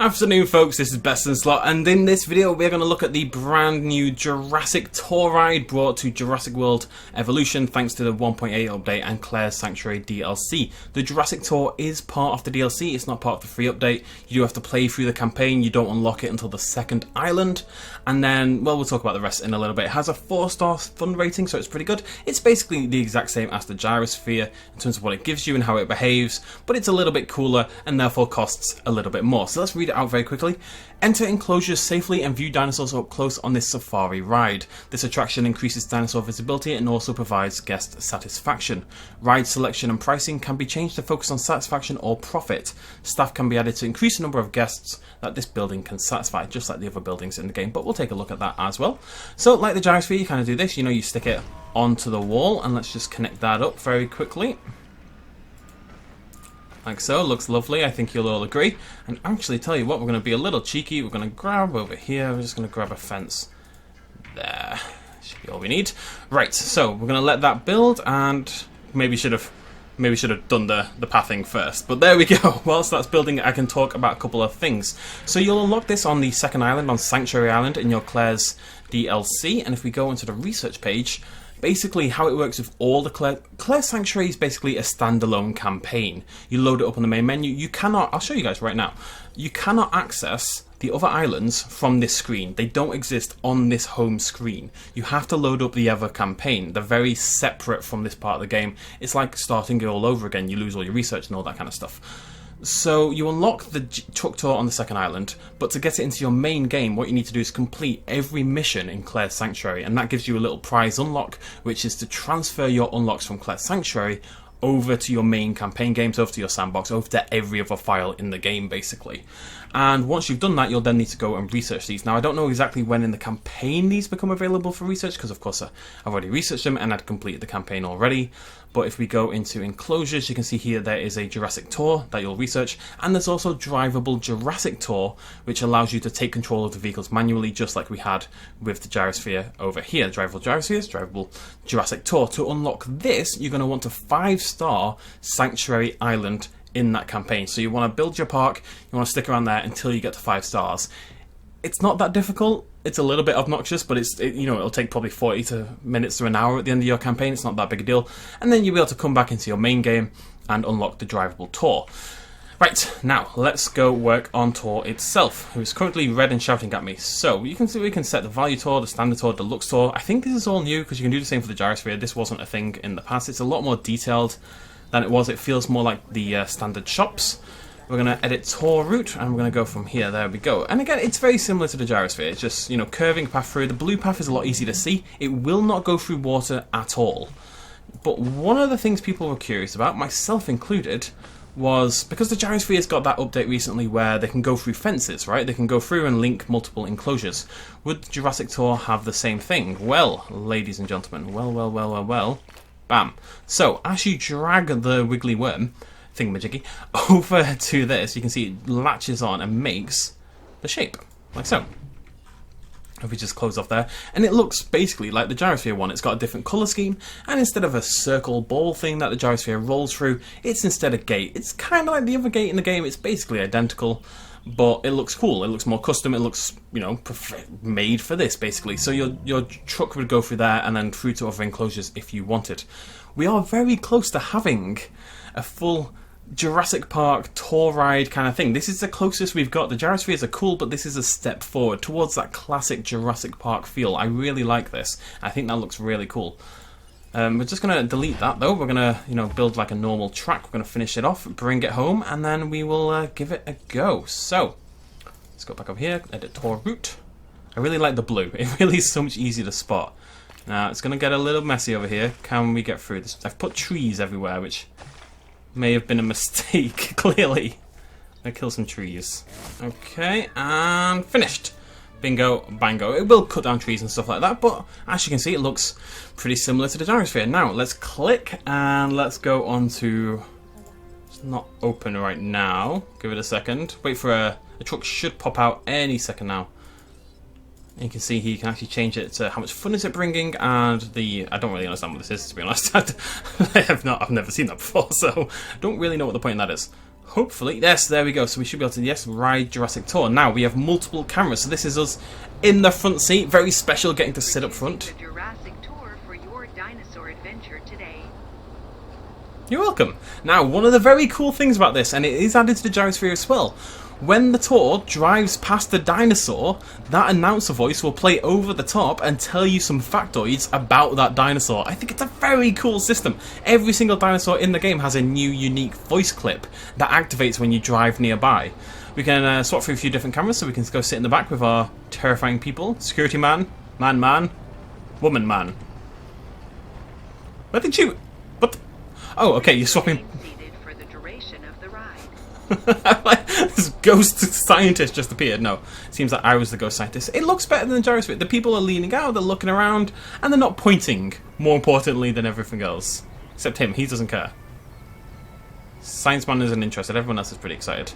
Afternoon folks, this is BestInSlot, and in this video we're going to look at the brand new Jurassic Tour ride brought to Jurassic World Evolution thanks to the 1.8 update and Claire's Sanctuary DLC. The Jurassic Tour is part of the DLC, it's not part of the free update. You do have to play through the campaign, you don't unlock it until the second island, and then, well, we'll talk about the rest in a little bit. It has a 4-star fun rating, so it's pretty good. It's basically the exact same as the Gyrosphere in terms of what it gives you and how it behaves, but it's a little bit cooler and therefore costs a little bit more. So let's read it out very quickly. Enter enclosures safely and view dinosaurs up close on this safari ride. This attraction increases dinosaur visibility and also provides guest satisfaction. Ride selection and pricing can be changed to focus on satisfaction or profit. Staff can be added to increase the number of guests that this building can satisfy, just like the other buildings in the game, but we'll take a look at that as well. So like the Gyrosphere, you kind of do this, you stick it onto the wall, and let's just connect that up very quickly. Like so, looks lovely, I think you'll all agree. And actually, tell you what, we're going to be a little cheeky, we're going to grab over here, we're just going to grab a fence. There, should be all we need. Right, so we're going to let that build, and maybe should have done the pathing first. But there we go, whilst that's building I can talk about a couple of things. So you'll unlock this on the second island, on Sanctuary Island, in your Claire's DLC, and if we go into the research page, basically how it works with all the Claire Sanctuary is basically a standalone campaign. You load it up on the main menu. You cannot, I'll show you guys right now, you cannot access the other islands from this screen. They don't exist on this home screen. You have to load up the other campaign. They're very separate from this part of the game. It's like starting it all over again. You lose all your research and all that kind of stuff. So you unlock the truck tour on the second island, but to get it into your main game, what you need to do is complete every mission in Claire's Sanctuary, and that gives you a little prize unlock, which is to transfer your unlocks from Claire's Sanctuary over to your main campaign games, over to your sandbox, over to every other file in the game, basically. And once you've done that, you'll then need to go and research these. Now, I don't know exactly when in the campaign these become available for research, because of course I've already researched them and I'd completed the campaign already. But if we go into enclosures, you can see here there is a Jurassic Tour that you'll research, and there's also drivable Jurassic Tour, which allows you to take control of the vehicles manually, just like we had with the Gyrosphere over here. Drivable Gyrospheres, drivable Jurassic Tour. To unlock this, you're going to want a 5-star Sanctuary Island in that campaign. So you want to build your park, you want to stick around there until you get to 5 stars. It's not that difficult. It's a little bit obnoxious, but it'll take probably 40 minutes to an hour at the end of your campaign. It's not that big a deal. And then you'll be able to come back into your main game and unlock the drivable tour. Right, now let's go work on tour itself, who is currently red and shouting at me. So you can see we can set the value tour, the standard tour, deluxe tour. I think this is all new because you can do the same for the Gyrosphere. This wasn't a thing in the past. It's a lot more detailed than it was. It feels more like the standard shops. We're going to edit tour route, and we're going to go from here. There we go. And again, it's very similar to the Gyrosphere. It's just, curving path through. The blue path is a lot easier to see. It will not go through water at all. But one of the things people were curious about, myself included, was because the Gyrosphere's got that update recently where they can go through fences, right? They can go through and link multiple enclosures. Would Jurassic Tour have the same thing? Well, ladies and gentlemen, well, bam. So, as you drag the wiggly worm thingamajiggy over to this, you can see it latches on and makes the shape, like so. If we just close off there, and it looks basically like the Gyrosphere one. It's got a different colour scheme, and instead of a circle ball thing that the Gyrosphere rolls through, it's instead a gate. It's kind of like the other gate in the game. It's basically identical, but it looks cool. It looks more custom. It looks, made for this, basically. So your truck would go through there and then through to other enclosures if you wanted. We are very close to having a full Jurassic Park tour ride kind of thing. This is the closest we've got. The Gyrospheres are cool, but this is a step forward towards that classic Jurassic Park feel. I really like this. I think that looks really cool. We're just going to delete that though. We're going to, build like a normal track. We're going to finish it off, bring it home, and then we will give it a go. So, let's go back up here, edit tour route. I really like the blue. It really is so much easier to spot. Now, it's going to get a little messy over here. Can we get through this? I've put trees everywhere, which may have been a mistake, clearly. I'm going to kill some trees. Okay, and finished. Bingo, bango. It will cut down trees and stuff like that, but as you can see, it looks pretty similar to the Gyrosphere. Now, let's click, and let's go on to... It's not open right now. Give it a second. Wait for a truck should pop out any second now. And you can see here you can actually change it to how much fun is it bringing, and I don't really understand what this is, to be honest. I've never seen that before, so I don't really know what the point of that is. hopefully, yes, there we go. So we should be able to, yes, ride Jurassic Tour. Now, we have multiple cameras, so this is us in the front seat. Very special getting to sit up front. The Jurassic Tour for your dinosaur adventure today. You're welcome. Now, one of the very cool things about this, and it is added to the gyrosphere as well, when the tour drives past the dinosaur, that announcer voice will play over the top and tell you some factoids about that dinosaur. I think it's a very cool system. Every single dinosaur in the game has a new unique voice clip that activates when you drive nearby. We can swap through a few different cameras, so we can go sit in the back with our terrifying people. Security man, man, woman man. Where did you... What the... Oh, okay, you're swapping... For the duration of the ride. This ghost scientist just appeared. No, it seems like I was the ghost scientist. It looks better than the gyrosphere. The people are leaning out, they're looking around, and they're not pointing, more importantly than everything else. Except him, he doesn't care. Science man isn't interested, everyone else is pretty excited.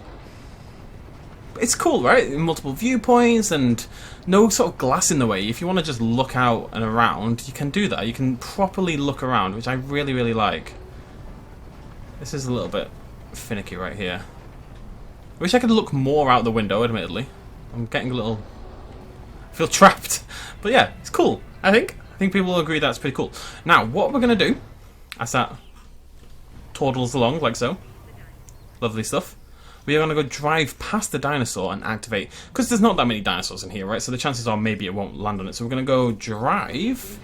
It's cool, right? Multiple viewpoints and no sort of glass in the way. If you want to just look out and around, you can do that. You can properly look around, which I really, really like. This is a little bit finicky right here. I wish I could look more out the window, admittedly. I'm getting a little... I feel trapped. But yeah, it's cool, I think. I think people will agree that's pretty cool. Now, what we're going to do, as that toddles along, like so. Lovely stuff. We are going to go drive past the dinosaur and activate... Because there's not that many dinosaurs in here, right? So the chances are maybe it won't land on it. So we're going to go drive...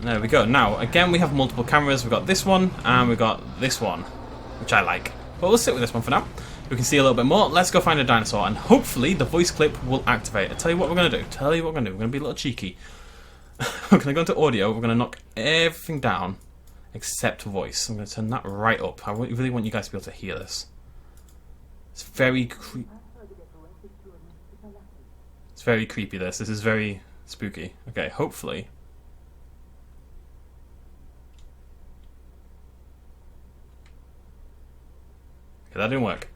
There we go. Now, again, we have multiple cameras. We've got this one, and we've got this one, which I like. But we'll sit with this one for now. We can see a little bit more. Let's go find a dinosaur, and hopefully the voice clip will activate. I'll tell you what we're going to do. We're going to be a little cheeky. We're going to go into audio. We're going to knock everything down except voice. I'm going to turn that right up. I really want you guys to be able to hear this. It's very It's very creepy, this. This is very spooky. Okay, hopefully... Okay, that didn't work.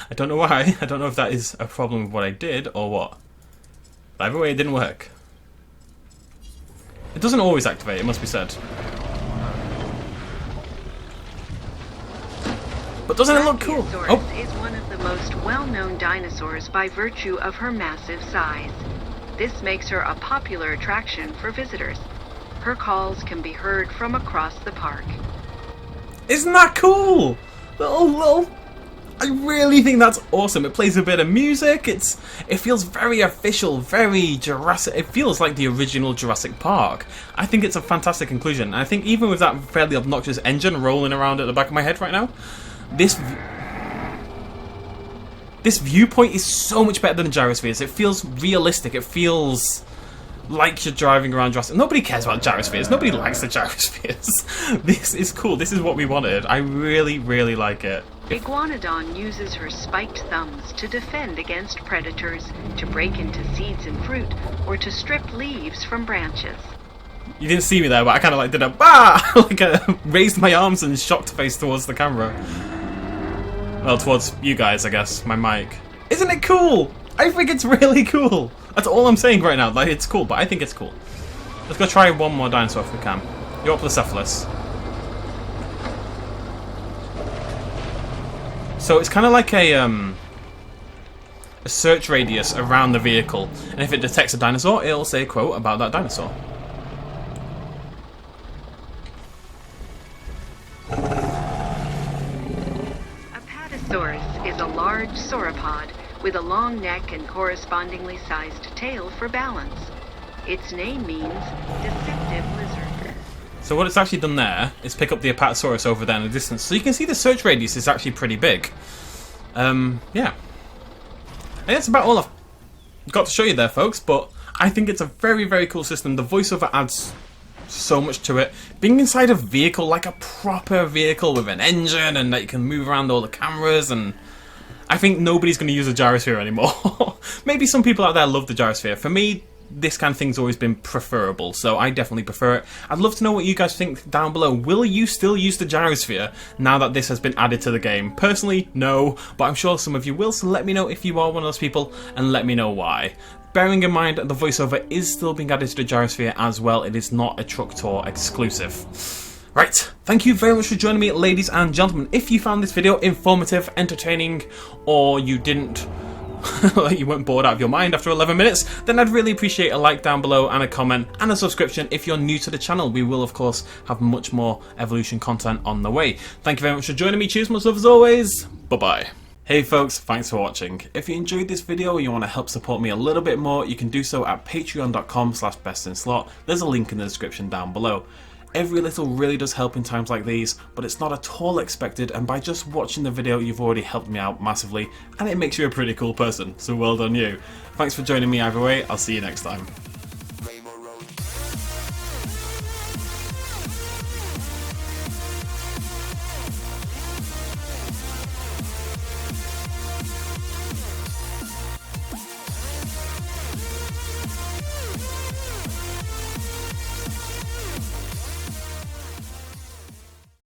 I don't know why. I don't know if that is a problem with what I did or what. But either way, it didn't work. It doesn't always activate, it must be said. But doesn't it look cool? Oh. Is one of the most well-known dinosaurs by virtue of her massive size. This makes her a popular attraction for visitors. Her calls can be heard from across the park. Isn't that cool? Little, I really think that's awesome. It plays a bit of music. It feels very official, very Jurassic. It feels like the original Jurassic Park. I think it's a fantastic inclusion. And I think even with that fairly obnoxious engine rolling around at the back of my head right now, this viewpoint is so much better than the gyrospheres. It feels realistic. It feels like you're driving around Jurassic. Nobody cares about gyrospheres. Nobody likes the gyrospheres. This is cool. This is what we wanted. I really, really like it. Iguanodon uses her spiked thumbs to defend against predators, to break into seeds and fruit, or to strip leaves from branches. You didn't see me there, but I kind of like did a bah! Like raised my arms and shocked face towards the camera. Well, towards you guys, I guess. My mic. Isn't it cool? I think it's really cool. That's all I'm saying right now. Like, it's cool, but I think it's cool. Let's go try one more dinosaur if we can. Euoplocephalus. So it's kind of like a search radius around the vehicle, and if it detects a dinosaur, it'll say a quote about that dinosaur. Apatosaurus is a large sauropod with a long neck and correspondingly sized tail for balance. Its name means deceptive lizard. So what it's actually done there is pick up the Apatosaurus over there in the distance. So you can see the search radius is actually pretty big. Yeah. And that's about all I've got to show you there, folks, but I think it's a very, very cool system. The voiceover adds so much to it. Being inside a vehicle, like a proper vehicle with an engine and that you can move around all the cameras, and I think nobody's going to use a gyrosphere anymore. Maybe some people out there love the gyrosphere. For me, this kind of thing's always been preferable, so I definitely prefer it. I'd love to know what you guys think down below. Will you still use the gyrosphere now that this has been added to the game? Personally, no, but I'm sure some of you will, so let me know if you are one of those people, and let me know why. Bearing in mind the voiceover is still being added to the gyrosphere as well, it is not a Truck Tour exclusive. Right, thank you very much for joining me, ladies and gentlemen. If you found this video informative, entertaining, or you didn't, like you weren't bored out of your mind after 11 minutes, then I'd really appreciate a like down below and a comment and a subscription if you're new to the channel. We will, of course, have much more evolution content on the way. Thank you very much for joining me. Cheers, much love as always. Bye-bye. Hey folks, thanks for watching. If you enjoyed this video or you want to help support me a little bit more, you can do so at patreon.com/bestinslot. There's a link in the description down below. Every little really does help in times like these, but it's not at all expected, and by just watching the video you've already helped me out massively, and it makes you a pretty cool person, so well done you. Thanks for joining me either way, I'll see you next time.